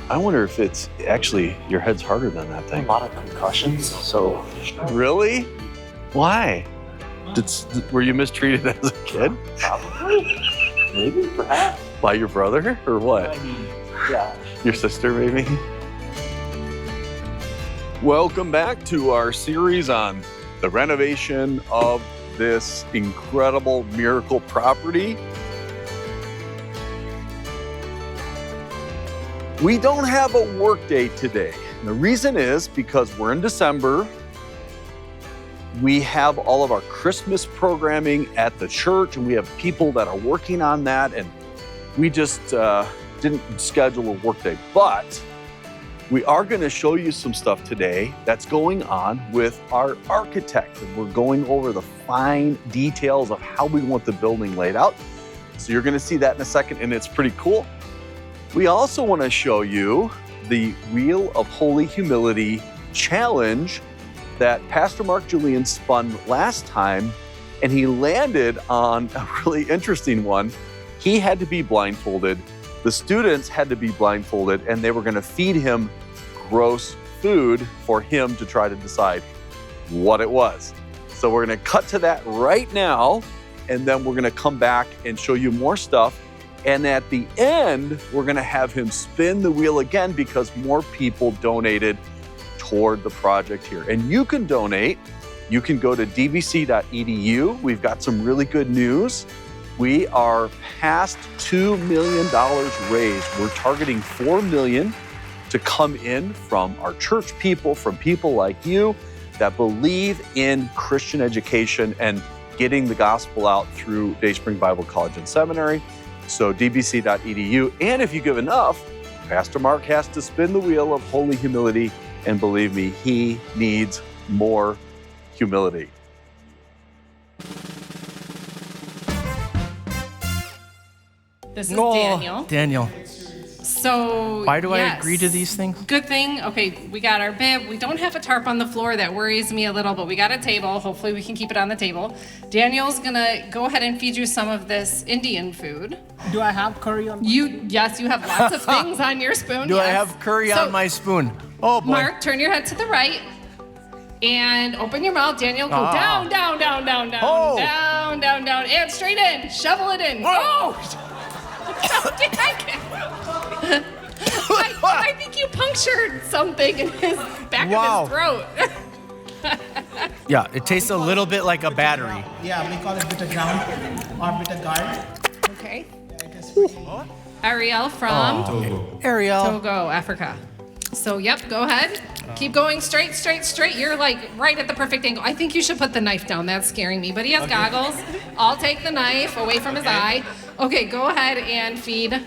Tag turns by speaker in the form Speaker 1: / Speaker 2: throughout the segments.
Speaker 1: I wonder if it's actually your head's harder than that
Speaker 2: A
Speaker 1: thing.
Speaker 2: lot of concussions, so
Speaker 1: Really? Why? Were you mistreated as a kid?
Speaker 2: probably, maybe, perhaps.
Speaker 1: By your brother or what?
Speaker 2: I mean, yeah.
Speaker 1: Your sister, maybe? Welcome back to our series on the renovation of this incredible miracle property. We don't have a work day today. And the reason is because we're in December. We have all of our Christmas programming at the church, and we have people that are working on that, and we just didn't schedule a work day. But we are going to show you some stuff today that's going on with our architect, and we're going over the fine details of how we want the building laid out. So you're going to see that in a second, and it's pretty cool. We also want to show you the Wheel of Holy Humility challenge that Pastor Mark Julian spun last time, and he landed on a really interesting one. He had to be blindfolded. The students had to be blindfolded, and they were going to feed him gross food for him to try to decide what it was. So we're going to cut to that right now, and then we're going to come back and show you more stuff. And at the end, we're going to have him spin the wheel again because more people donated toward the project here. And you can donate. You can go to dbc.edu. We've got some really good news. We are past $2 million raised. We're targeting $4 million to come in from our church people, from people like you that believe in Christian education and getting the gospel out through Dayspring Bible College and Seminary. So dbc.edu. And if you give enough, Pastor Mark has to spin the wheel of holy humility. And believe me, he needs more humility.
Speaker 3: This is Daniel.
Speaker 4: Daniel.
Speaker 3: So,
Speaker 4: Why do I agree to these things?
Speaker 3: Good thing. Okay, we got our bib. We don't have a tarp on the floor. That worries me a little, but we got a table. Hopefully we can keep it on the table. Daniel's gonna go ahead and feed you some of this Indian food.
Speaker 5: Do I have curry on my
Speaker 3: Yes, you have lots of things on your spoon.
Speaker 4: Do I
Speaker 3: yes.
Speaker 4: have curry
Speaker 3: So,
Speaker 4: on my spoon? Oh boy.
Speaker 3: Mark, turn your head to the right and open your mouth. Daniel, go down, down, down, down, down,
Speaker 4: Oh.
Speaker 3: down, down, down, and straight in. Shovel it in.
Speaker 4: Whoa.
Speaker 3: I think you punctured something in his back
Speaker 4: Wow.
Speaker 3: of his throat.
Speaker 4: Yeah, it tastes a little bit like a battery.
Speaker 5: Yeah, we call it bitter ground or bitter guard.
Speaker 3: Okay.
Speaker 5: Yeah, it is pretty.
Speaker 3: Ariel from
Speaker 4: Ariel.
Speaker 3: Togo, Africa. So, yep, go ahead. Keep going straight, straight, straight. You're like right at the perfect angle. I think you should put the knife down. That's scaring me. But he has goggles. I'll take the knife away from his eye. Okay, go ahead and feed.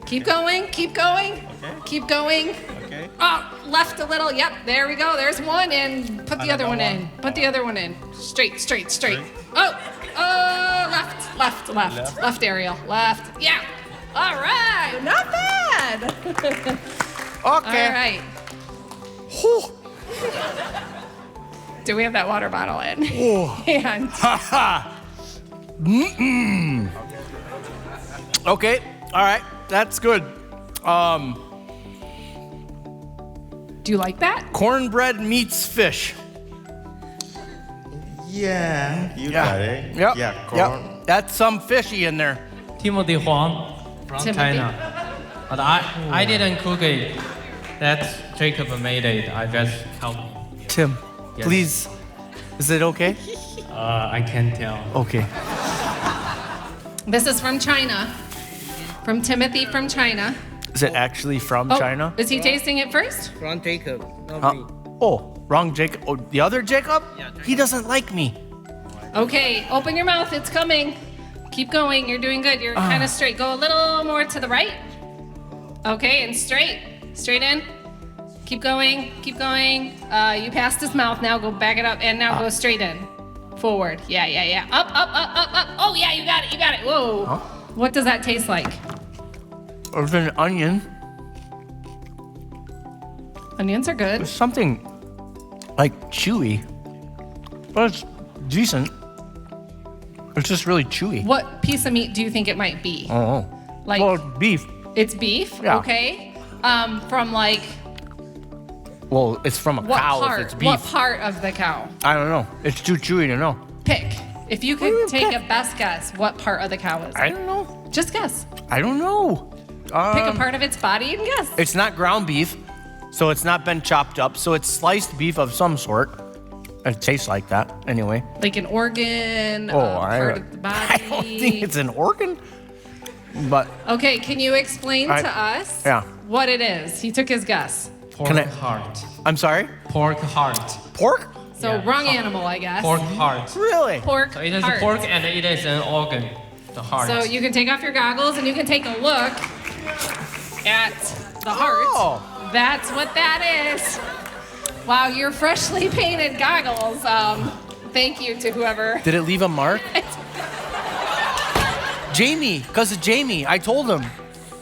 Speaker 3: Keep going, keep going, keep going.
Speaker 5: Okay.
Speaker 3: Oh, left a little. Yep, there we go. There's one, and put the other one in. Put the other one in. Straight, straight, straight. Oh, left, left, left. Left, Ariel. Left. Yeah. All right. Not bad.
Speaker 4: Okay.
Speaker 3: All right.
Speaker 4: Whew.
Speaker 3: Do we have that water bottle in? And
Speaker 4: Okay. All right. That's good.
Speaker 3: do you like that?
Speaker 4: Cornbread meets fish.
Speaker 6: Yeah, you got it.
Speaker 4: Yep.
Speaker 6: Yeah, corn.
Speaker 4: Yep. That's some fishy in there.
Speaker 7: Timothy Huang from
Speaker 3: Timothy.
Speaker 7: China. But I didn't cook it. That's Jacob made it. I just helped.
Speaker 4: Tim,
Speaker 7: Yes.
Speaker 4: please. Is it okay?
Speaker 7: I can't tell.
Speaker 4: Okay.
Speaker 3: This is from China. From Timothy from China.
Speaker 4: Is it actually from
Speaker 3: Oh,
Speaker 4: China?
Speaker 3: is he tasting it first?
Speaker 5: Ron Jacob, not
Speaker 4: Huh?
Speaker 5: me.
Speaker 4: Oh, wrong Jacob. Oh, the other Jacob? He doesn't like me.
Speaker 3: Okay, open your mouth. It's coming. Keep going. You're doing good. You're kind of straight. Go a little more to the right. Okay, and straight. Straight in. Keep going. Keep going. You passed his mouth. Now go back it up. And now go straight in. Forward. Yeah, yeah, yeah. Up, up, up, up, up. Oh, yeah, you got it. You got it. Whoa.
Speaker 4: Huh?
Speaker 3: What does that taste like?
Speaker 4: There's an onion.
Speaker 3: Onions are good.
Speaker 4: There's something like chewy. But it's decent. It's just really chewy.
Speaker 3: What piece of meat do you think it might be?
Speaker 4: Oh.
Speaker 3: Like,
Speaker 4: Well, beef.
Speaker 3: it's beef?
Speaker 4: Yeah.
Speaker 3: Okay. From like
Speaker 4: Well, it's from a
Speaker 3: what
Speaker 4: cow
Speaker 3: part?
Speaker 4: if it's beef.
Speaker 3: What part of the cow?
Speaker 4: I don't know. It's too chewy to know.
Speaker 3: Pick. If you could take a best guess, what part of the cow is it?
Speaker 4: I don't know.
Speaker 3: Just guess.
Speaker 4: I don't know.
Speaker 3: Pick a part of its body and guess.
Speaker 4: It's not ground beef, so it's not been chopped up. So it's sliced beef of some sort. It tastes like that, anyway.
Speaker 3: Like an organ, part of the body.
Speaker 4: I don't think it's an organ, but
Speaker 3: Okay, can you explain to us
Speaker 4: yeah.
Speaker 3: what it is? He took his guess.
Speaker 7: Pork heart.
Speaker 4: I'm sorry?
Speaker 7: Pork heart.
Speaker 4: Pork?
Speaker 3: So wrong animal, I guess.
Speaker 7: Pork heart.
Speaker 4: Really?
Speaker 3: Pork
Speaker 7: So it is
Speaker 3: heart.
Speaker 7: pork and it is an organ. The heart.
Speaker 3: So you can take off your goggles and you can take a look at the heart.
Speaker 4: Oh.
Speaker 3: That's what that is. Wow, your freshly painted goggles. Thank you to whoever.
Speaker 4: Did it leave a mark? Jamie, because of Jamie. I told him.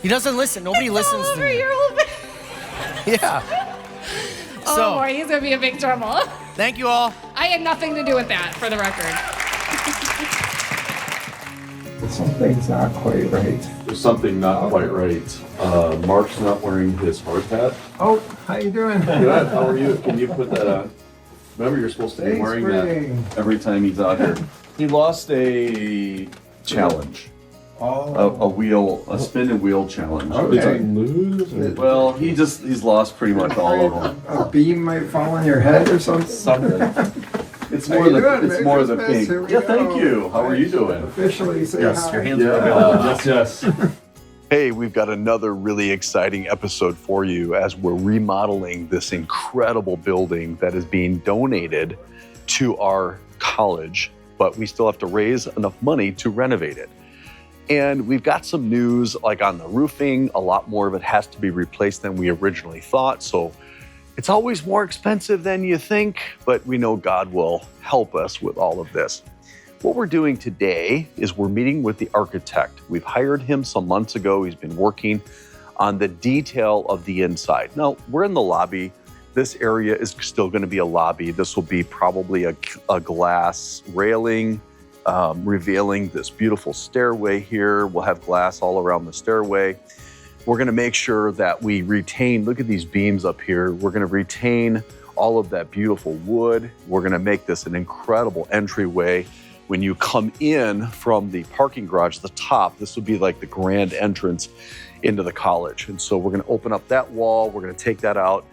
Speaker 4: He doesn't listen. Nobody listens
Speaker 3: all
Speaker 4: to
Speaker 3: over
Speaker 4: me.
Speaker 3: your whole face.
Speaker 4: Yeah.
Speaker 3: Oh boy, he's gonna be in big trouble.
Speaker 4: Thank you all.
Speaker 3: I had nothing to do with that, for the record.
Speaker 8: Something's not quite right.
Speaker 9: There's something not quite right. Mark's not wearing his hard hat.
Speaker 8: Oh, how you doing?
Speaker 9: Good. How are you? Can you put that on? Remember, you're supposed to be wearing
Speaker 8: Dayspring.
Speaker 9: that every time he's out here. He lost a challenge. A spin and wheel challenge.
Speaker 8: Okay.
Speaker 9: Lose? Well, he's lost pretty much all of them.
Speaker 8: A beam might fall on your head or something.
Speaker 9: Something. It's
Speaker 8: How
Speaker 9: more
Speaker 8: you
Speaker 9: the
Speaker 8: doing?
Speaker 9: it's
Speaker 8: Merry
Speaker 9: more the
Speaker 8: Christmas.
Speaker 9: pink.
Speaker 8: Here we
Speaker 9: Yeah,
Speaker 8: go.
Speaker 9: thank you. How are you doing?
Speaker 8: Officially say hi.
Speaker 9: hands are available. Yes.
Speaker 1: Hey, we've got another really exciting episode for you as we're remodeling this incredible building that is being donated to our college, but we still have to raise enough money to renovate it. And we've got some news like on the roofing. A lot more of it has to be replaced than we originally thought. So it's always more expensive than you think, but we know God will help us with all of this. What we're doing today is we're meeting with the architect. We've hired him some months ago. He's been working on the detail of the inside. Now, we're in the lobby. This area is still going to be a lobby. This will be probably a glass railing, revealing this beautiful stairway here. We'll have glass all around the stairway. We're going to make sure that we retain, look at these beams up here. We're going to retain all of that beautiful wood. We're going to make this an incredible entryway. When you come in from the parking garage, the top, this will be like the grand entrance into the college. And so we're going to open up that wall. We're going to take that out.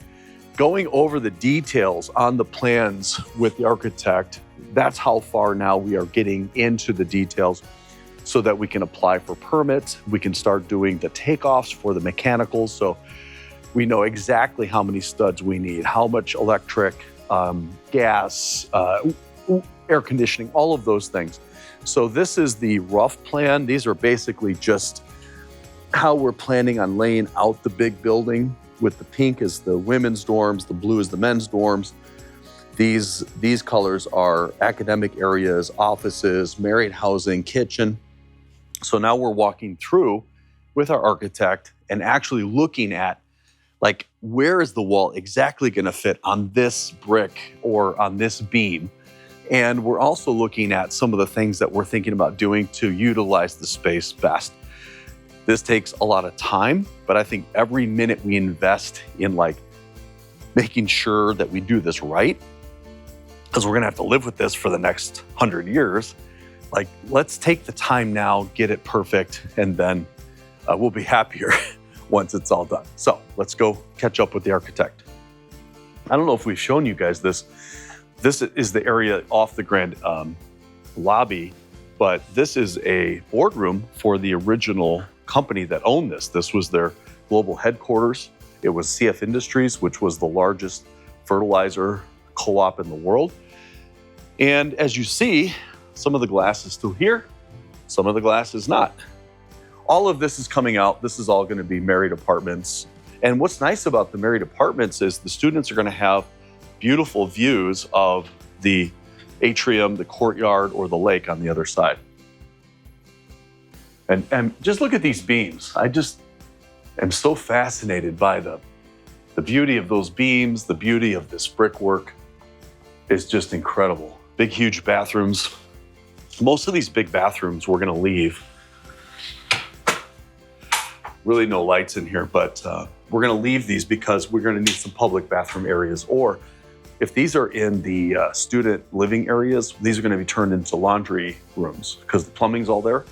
Speaker 1: Going over the details on the plans with the architect, that's how far now we are getting into the details so that we can apply for permits. We can start doing the takeoffs for the mechanicals. So we know exactly how many studs we need, how much electric, gas, air conditioning, all of those things. So this is the rough plan. These are basically just how we're planning on laying out the big building. With the pink is the women's dorms, the blue is the men's dorms. These colors are academic areas, offices, married housing, kitchen. So now we're walking through with our architect and actually looking at like, where is the wall exactly going to fit on this brick or on this beam? And we're also looking at some of the things that we're thinking about doing to utilize the space best. This takes a lot of time, but I think every minute we invest in like making sure that we do this right, because we're gonna have to live with this for the next 100 years. Like, let's take the time now, get it perfect, and then we'll be happier once it's all done. So let's go catch up with the architect. I don't know if we've shown you guys this. This is the area off the grand lobby, but this is a boardroom for the original company that owned this. This was their global headquarters. It was CF Industries, which was the largest fertilizer co-op in the world. And as you see, some of the glass is still here, some of the glass is not. All of this is coming out. This is all going to be married apartments. And what's nice about the married apartments is the students are going to have beautiful views of the atrium, the courtyard, or the lake on the other side. And just look at these beams. I just am so fascinated by the beauty of those beams, the beauty of this brickwork is just incredible. Big, huge bathrooms. Most of these big bathrooms we're gonna leave really no lights in here, but we're going to leave these because we're going to need some public bathroom areas. Or if these are in the student living areas, these are going to be turned into laundry rooms because the plumbing's all there.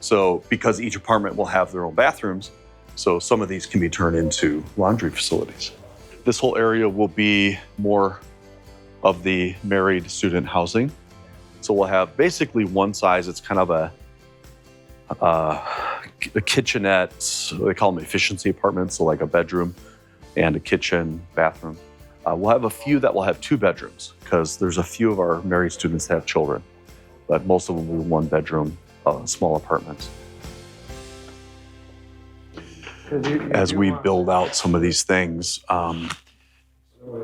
Speaker 1: So because each apartment will have their own bathrooms, so some of these can be turned into laundry facilities. This whole area will be more of the married student housing. So we'll have basically one size. It's kind of a kitchenette. They call them efficiency apartments. So like a bedroom and a kitchen, bathroom. We'll have a few that will have 2 bedrooms because there's a few of our married students that have children, but most of them will be 1 bedroom, small apartments. As we build out some of these things,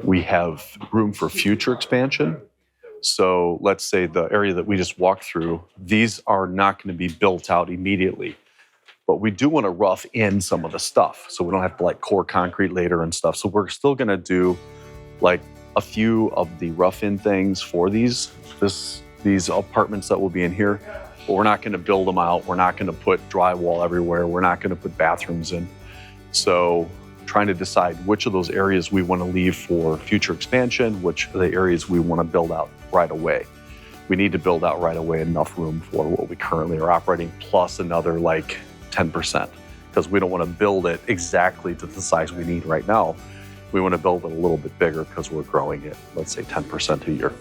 Speaker 1: we have room for future expansion. So let's say the area that we just walked through, these are not going to be built out immediately, but we do want to rough in some of the stuff so we don't have to like pour concrete later and stuff. So we're still going to do like a few of the rough in things for these apartments that will be in here, but we're not going to build them out. We're not going to put drywall everywhere. We're not going to put bathrooms in. So trying to decide which of those areas we want to leave for future expansion, which are the areas we want to build out right away. We need to build out right away enough room for what we currently are operating, plus another like 10%, because we don't want to build it exactly to the size we need right now. We want to build it a little bit bigger because we're growing it, let's say 10% a year.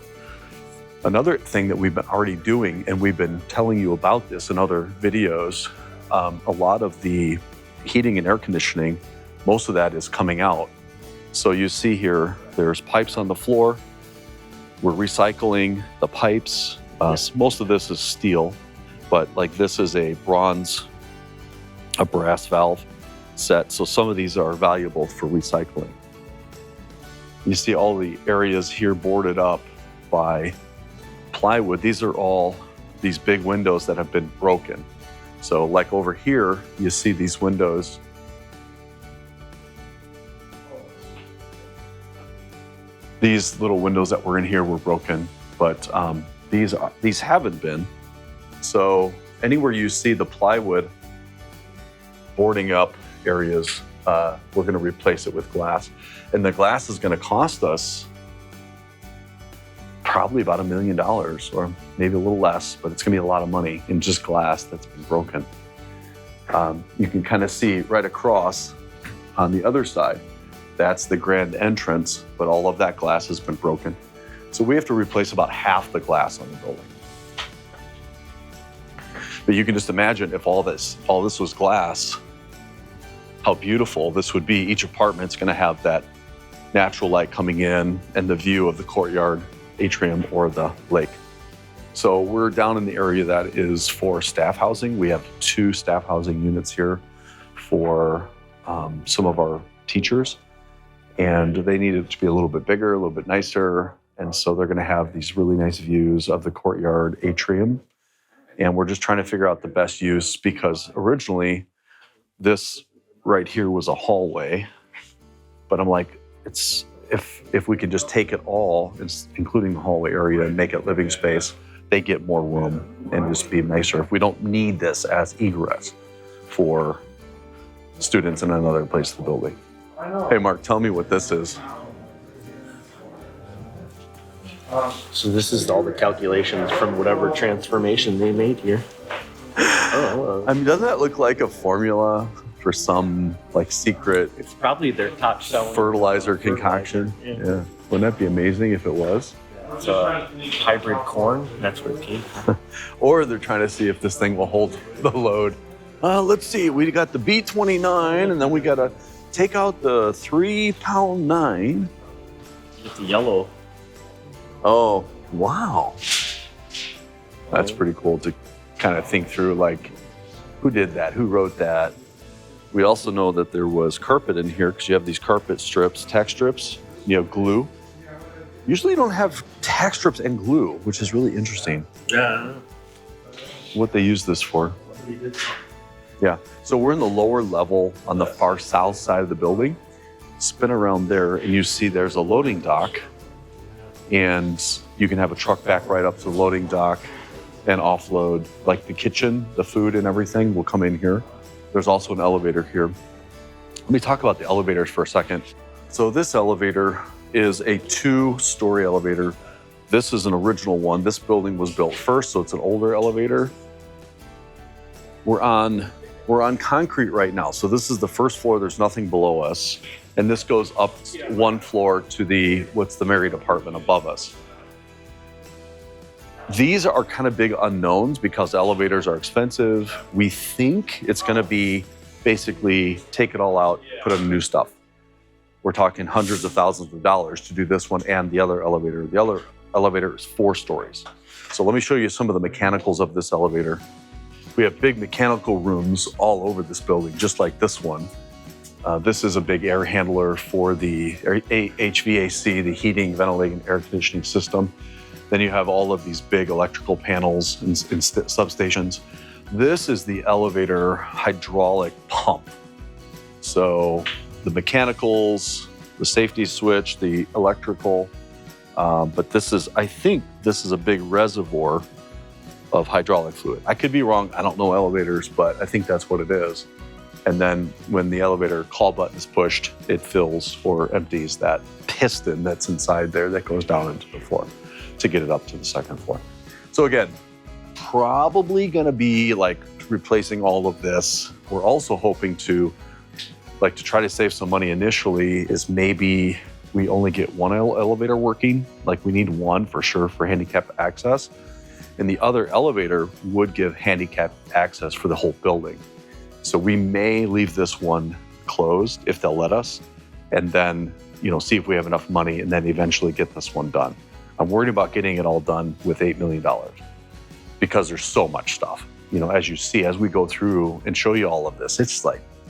Speaker 1: Another thing that we've been already doing, and we've been telling you about this in other videos, a lot of the heating and air conditioning, most of that is coming out. So you see here, there's pipes on the floor. We're recycling the pipes. Most of this is steel, but like this is a brass valve set. So some of these are valuable for recycling. You see all the areas here boarded up by plywood. These are all these big windows that have been broken. So like over here, you see these windows. These little windows that were in here were broken, but these haven't been. So anywhere you see the plywood boarding up areas, we're going to replace it with glass. And the glass is going to cost us probably about $1 million, or maybe a little less, but it's going to be a lot of money in just glass that's been broken. You can kind of see right across on the other side, that's the grand entrance, but all of that glass has been broken. So we have to replace about half the glass on the building. But you can just imagine if all this was glass, how beautiful this would be. Each apartment's going to have that natural light coming in and the view of the courtyard, atrium, or the lake. So we're down in the area that is for staff housing. We have 2 staff housing units here for some of our teachers, and they need it to be a little bit bigger, a little bit nicer. And so they're going to have these really nice views of the courtyard atrium. And we're just trying to figure out the best use, because originally this right here was a hallway, but I'm like, if we could just take it all, including the hallway area, and make it living space, they get more room and just be nicer. If we don't need this as egress for students in another place of the building. Hey, Mark, tell me what this is.
Speaker 2: So this is all the calculations from whatever transformation they made here. Oh,
Speaker 1: I mean, doesn't that look like a formula for some like secret
Speaker 2: it's probably their top selling
Speaker 1: fertilizer concoction? Yeah. Wouldn't that be amazing if it was?
Speaker 2: It's a hybrid corn. That's what it came from.
Speaker 1: Or they're trying to see if this thing will hold the load. Let's see. We got the B29, and then we got to take out the 3-pound 9.
Speaker 2: Get the yellow.
Speaker 1: Oh, wow. That's pretty cool to kind of think through, like, who did that? Who wrote that? We also know that there was carpet in here, because you have these carpet strips, tack strips, you have glue. Usually you don't have tack strips and glue, which is really interesting.
Speaker 2: Yeah.
Speaker 1: What they use this for. Yeah, so we're in the lower level on the far south side of the building. Spin around there, and you see there's a loading dock, and you can have a truck back right up to the loading dock and offload, like the kitchen, the food and everything will come in here. There's also an elevator here. Let me talk about the elevators for a second. So this elevator is a 2-story elevator. This is an original one. This building was built first, so it's an older elevator. We're on concrete right now. So this is the first floor. There's nothing below us. And this goes up 1 floor to the married apartment above us. These are kind of big unknowns because elevators are expensive. We think it's going to be basically take it all out, put in new stuff. We're talking hundreds of thousands of dollars to do this one and the other elevator. The other elevator is 4 stories. So let me show you some of the mechanicals of this elevator. We have big mechanical rooms all over this building, just like this one. This is a big air handler for the HVAC, the heating, ventilating, air conditioning system. Then you have all of these big electrical panels and substations. This is the elevator hydraulic pump. So the mechanicals, the safety switch, the electrical, but I think this is a big reservoir of hydraulic fluid. I could be wrong, I don't know elevators, but I think that's what it is. And then when the elevator call button is pushed, it fills or empties that piston that's inside there that goes down into the floor to get it up to the 2nd floor. So again, probably gonna be like replacing all of this. We're also hoping to try to save some money initially is maybe we only get 1 elevator working. Like we need 1 for sure for handicap access. And the other elevator would give handicap access for the whole building. So we may leave this one closed if they'll let us, and then, see if we have enough money and then eventually get this one done. I'm worried about getting it all done with $8 million because there's so much stuff. As you see, as we go through and show you all of this, it's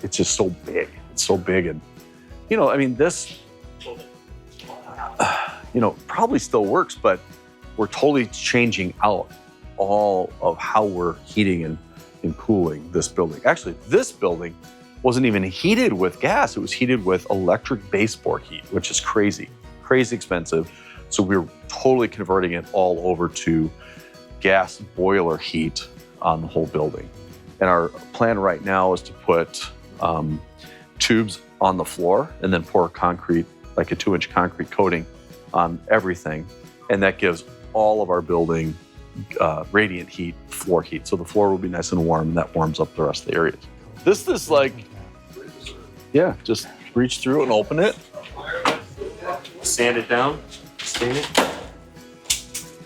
Speaker 1: just so big. It's so big. And, this, probably still works, but we're totally changing out all of how we're heating and cooling this building. Actually, this building wasn't even heated with gas. It was heated with electric baseboard heat, which is crazy expensive. So we're totally converting it all over to gas boiler heat on the whole building. And our plan right now is to put tubes on the floor and then pour concrete, like a 2-inch concrete coating on everything. And that gives all of our building radiant heat, floor heat. So the floor will be nice and warm, and that warms up the rest of the areas. This is just reach through and open it.
Speaker 2: Sand it down, stain it.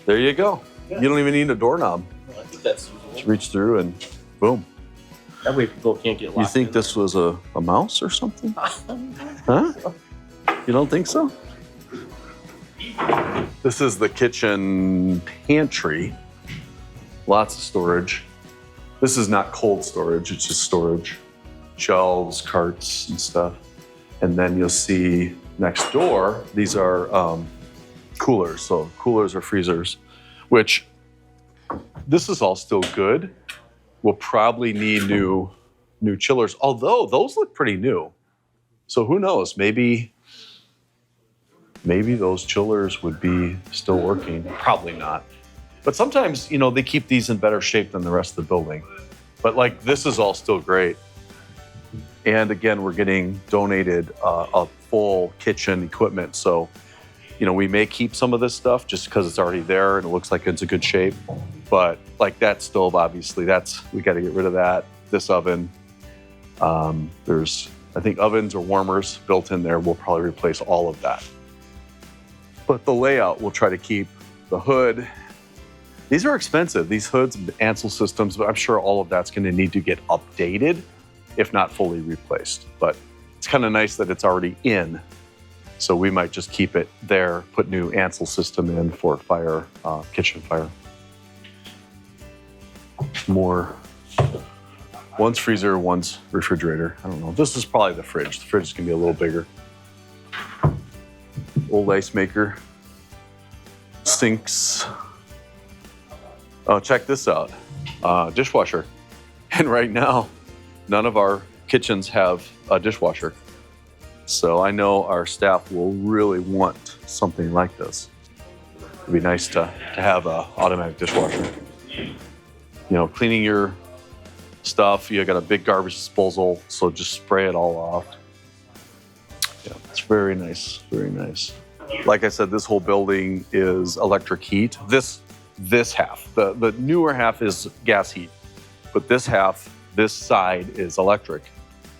Speaker 1: There you go. You don't even need a doorknob.
Speaker 2: I think that's
Speaker 1: Just reach through and boom.
Speaker 2: that way people can't get lost.
Speaker 1: You think
Speaker 2: in.
Speaker 1: this was a mouse or something? Huh? You don't think so? This is the kitchen pantry. Lots of storage. This is not cold storage, it's just storage. Shelves, carts, and stuff. And then you'll see next door, these are coolers. So coolers or freezers, which this is all still good. We'll probably need new chillers, although those look pretty new. So who knows, maybe those chillers would be still working. Probably not. But sometimes, they keep these in better shape than the rest of the building. But this is all still great. And again, we're getting donated a full kitchen equipment. So, we may keep some of this stuff just because it's already there and it looks like it's in good shape. But that stove, obviously, we got to get rid of that. This oven, there's, I think, ovens or warmers built in there. We'll probably replace all of that. But the layout, we'll try to keep the hood. These are expensive, these hoods, Ansel systems, but I'm sure all of that's going to need to get updated, if not fully replaced. But it's kind of nice that it's already in. So we might just keep it there, put new Ansel system in for fire, kitchen fire. More. One's freezer, one's refrigerator. I don't know. This is probably the fridge. The fridge is going to be a little bigger. Old ice maker. Sinks. Oh, check this out. Dishwasher. And right now, none of our kitchens have a dishwasher. So I know our staff will really want something like this. It'd be nice to have an automatic dishwasher. Cleaning your stuff. You got a big garbage disposal, so just spray it all off. Yeah, it's very nice, very nice. Like I said, this whole building is electric heat. This half, the newer half is gas heat, but this half, this side is electric,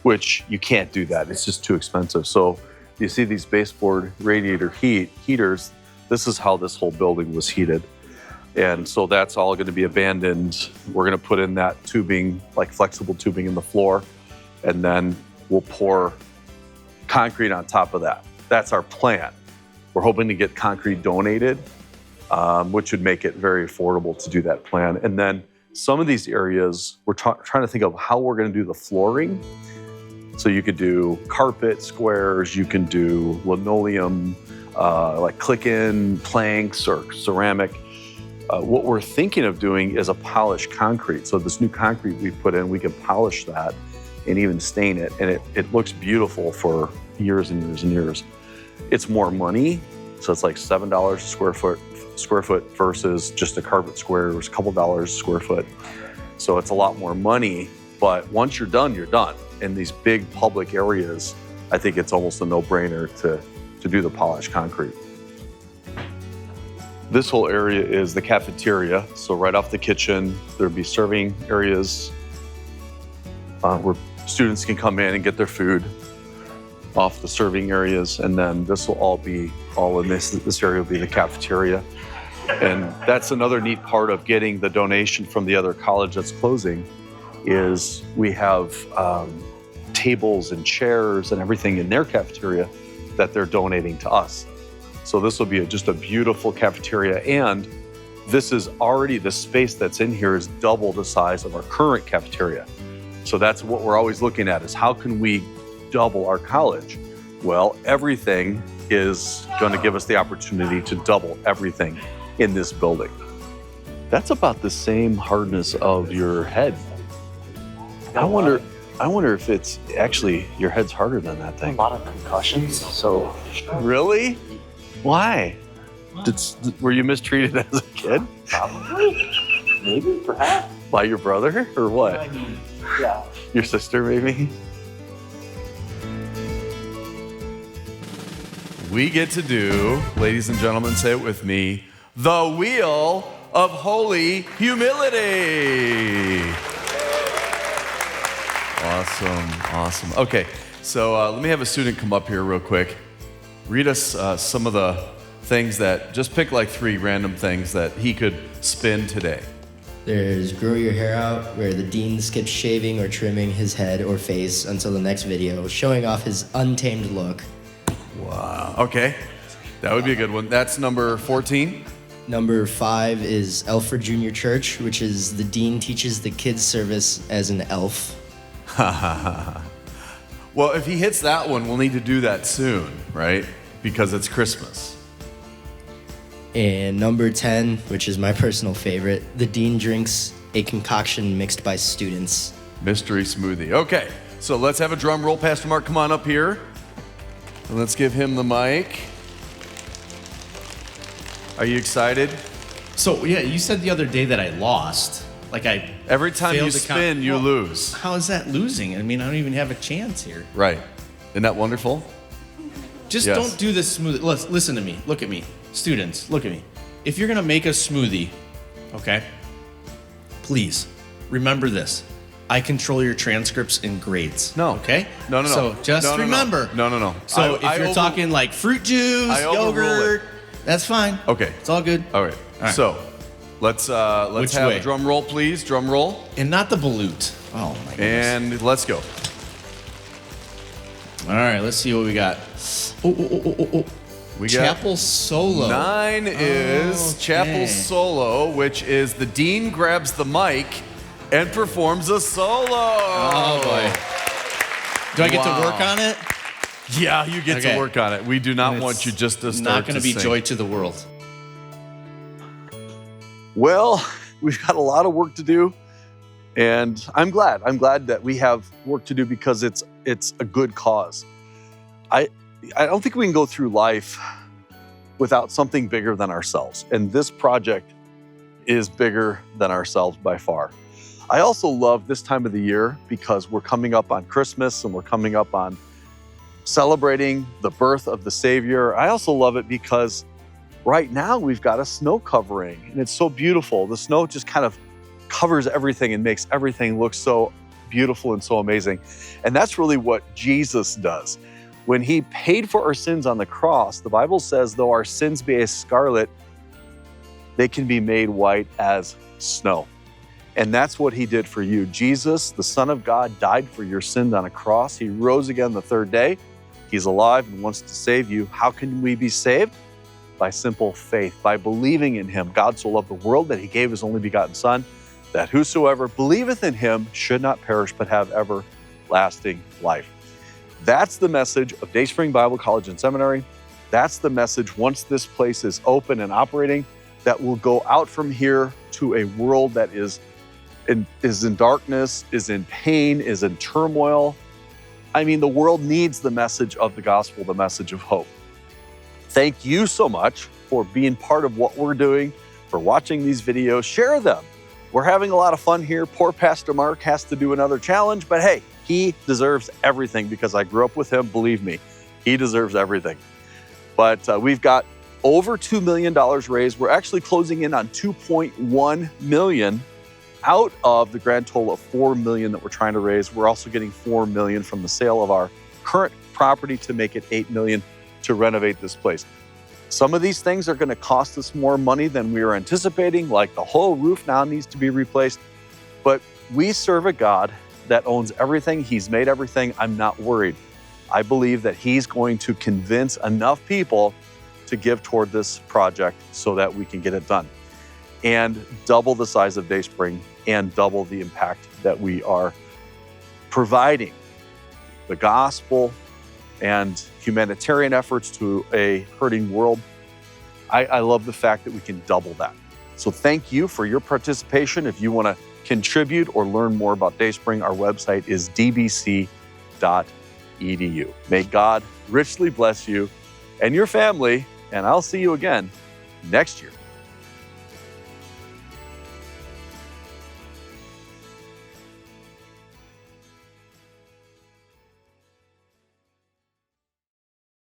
Speaker 1: which you can't do that. It's just too expensive. So you see these baseboard radiator heaters, this is how this whole building was heated. And so that's all going to be abandoned. We're going to put in that tubing, like flexible tubing in the floor, and then we'll pour concrete on top of that. That's our plan. We're hoping to get concrete donated, which would make it very affordable to do that plan. And then some of these areas, we're trying to think of how we're going to do the flooring. So you could do carpet squares, you can do linoleum, like click-in planks or ceramic. What we're thinking of doing is a polished concrete. So this new concrete we put in, we can polish that and even stain it. And it looks beautiful for years and years and years. It's more money. So it's like $7 a square foot versus just a carpet square. It was a couple dollars a square foot. So it's a lot more money. But once you're done, you're done. In these big public areas, I think it's almost a no-brainer to do the polished concrete. This whole area is the cafeteria. So right off the kitchen, there'd be serving areas where students can come in and get their food off the serving areas. And then this will all in this area will be the cafeteria. And that's another neat part of getting the donation from the other college that's closing is we have tables and chairs and everything in their cafeteria that they're donating to us. So this will be just a beautiful cafeteria. And this is already, the space that's in here is double the size of our current cafeteria. So that's what we're always looking at is how can we double our college? Well, everything is going to give us the opportunity to double everything in this building. That's about the same hardness of your head. I wonder if it's actually, your head's harder than that thing.
Speaker 2: A lot of concussions, so.
Speaker 1: Really? Why? Were you mistreated as a kid?
Speaker 2: Probably. Maybe, perhaps.
Speaker 1: By your brother or what?
Speaker 2: Yeah.
Speaker 1: Your sister, maybe? We get to do, ladies and gentlemen, say it with me, the Wheel of Holy Humility. Awesome. Okay, so let me have a student come up here real quick. Read us some of the things that, just pick like 3 random things that he could spin today.
Speaker 10: There's grow your hair out, where the dean skips shaving or trimming his head or face until the next video, showing off his untamed look.
Speaker 1: Wow. Okay, that would be a good one. That's number 14.
Speaker 10: Number 5 is Elf for Junior Church, which is the dean teaches the kids service as an elf.
Speaker 1: Well, if he hits that one, we'll need to do that soon, right? Because it's Christmas.
Speaker 10: And number 10, which is my personal favorite, the dean drinks a concoction mixed by students.
Speaker 1: Mystery smoothie. Okay, so let's have a drum roll. Pastor Mark, come on up here. And let's give him the mic. Are you excited?
Speaker 11: So, yeah, you said the other day that I lost. Like
Speaker 1: every time you spin, you lose.
Speaker 11: How is that losing? I mean, I don't even have a chance here.
Speaker 1: Right. Isn't that wonderful?
Speaker 11: Just don't do this smoothie. Listen to me. Look at me. Students, look at me. If you're going to make a smoothie, okay, please remember this. I control your transcripts and grades.
Speaker 1: No.
Speaker 11: Okay?
Speaker 1: No.
Speaker 11: So just remember.
Speaker 1: No.
Speaker 11: So if you're talking like fruit juice, yogurt, that's fine.
Speaker 1: Okay.
Speaker 11: It's all good.
Speaker 1: All right. So let's have a drum roll, please. Drum roll.
Speaker 11: And not the balut. Oh, my goodness.
Speaker 1: And let's go.
Speaker 11: All right, let's see what we got.
Speaker 1: We
Speaker 11: Chapel Solo.
Speaker 1: 9 is Chapel Solo, which is the dean grabs the mic and performs a solo.
Speaker 11: Oh, boy. Do I get to work on it?
Speaker 1: Yeah, you get to work on it. We do not want you just to start
Speaker 11: not going to be
Speaker 1: sing.
Speaker 11: joy to the world.
Speaker 1: Well, we've got a lot of work to do, and I'm glad. I'm glad that we have work to do because it's a good cause. I don't think we can go through life without something bigger than ourselves, and this project is bigger than ourselves by far. I also love this time of the year because we're coming up on Christmas and we're coming up on celebrating the birth of the Savior. I also love it because right now we've got a snow covering and it's so beautiful. The snow just kind of covers everything and makes everything look so beautiful and so amazing. And that's really what Jesus does. When he paid for our sins on the cross, the Bible says, though our sins be as scarlet, they can be made white as snow. And that's what he did for you. Jesus, the Son of God, died for your sins on a cross. He rose again the third day. He's alive and wants to save you. How can we be saved? By simple faith, by believing in him. God so loved the world that he gave his only begotten Son, that whosoever believeth in him should not perish, but have everlasting life. That's the message of Dayspring Bible College and Seminary. That's the message once this place is open and operating, that will go out from here to a world that is in darkness, is in pain, is in turmoil. I mean, the world needs the message of the gospel, the message of hope. Thank you so much for being part of what we're doing, for watching these videos. Share them. We're having a lot of fun here. Poor Pastor Mark has to do another challenge, but hey, he deserves everything because I grew up with him. Believe me, he deserves everything. But we've got over $2 million raised. We're actually closing in on $2.1 million out of the grand total of $4 million that we're trying to raise. We're also getting $4 million from the sale of our current property to make it $8 million to renovate this place. Some of these things are going to cost us more money than we were anticipating, like the whole roof now needs to be replaced. But we serve a God that owns everything. He's made everything. I'm not worried. I believe that he's going to convince enough people to give toward this project so that we can get it done and double the size of Dayspring and double the impact that we are providing the gospel and humanitarian efforts to a hurting world. I love the fact that we can double that. So thank you for your participation. If you want to contribute or learn more about Dayspring, our website is dbc.edu. May God richly bless you and your family, and I'll see you again next year.